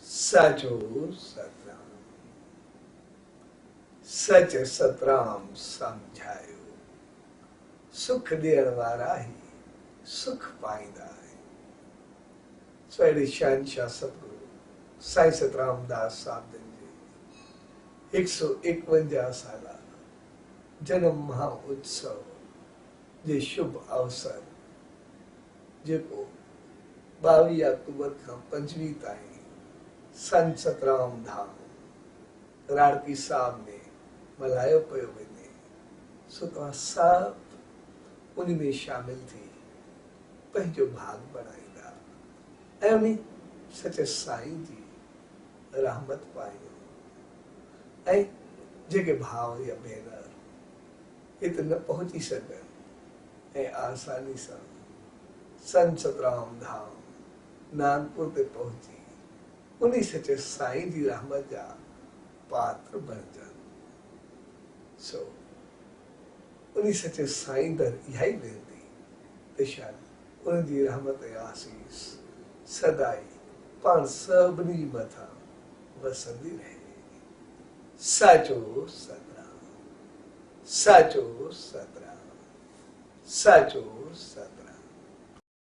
साचो सतराम। सच सतराम समझायो, सुख देण वारा ही सुख पाईंदा आहिनि। अहिड़े शहंशाह सतगुरु साईं सतराम दास साहिब जे 151 साला जन्म महोत्सव जे शुभ अवसर जेको 22 अक्टूबर खां 25 ताईं संत सतराम धाम राड़की साहब में मल्हायो पियो वञे, सो तव्हां सभु उन में शामिल थी पंहिंजो भाग बणाईंदा ऐं उन सचे साईं जी रहमत पाईंदो। ऐं जेके भाउ या भेनर हिते न पहुची सघनि ऐं आसानी सां संत सतराम धाम नागपुर ते पहुची उन सचे साईं जी रहमत जा पात्र बणजनि। सो उन सचे साईं दर इहा ई वेंदी त शायदि उन जी रहमत ऐं आसीस सदाई पाण सभिनी मथां वसंदी रहे। साचो सतराम, साचो सतराम, साचो सतराम।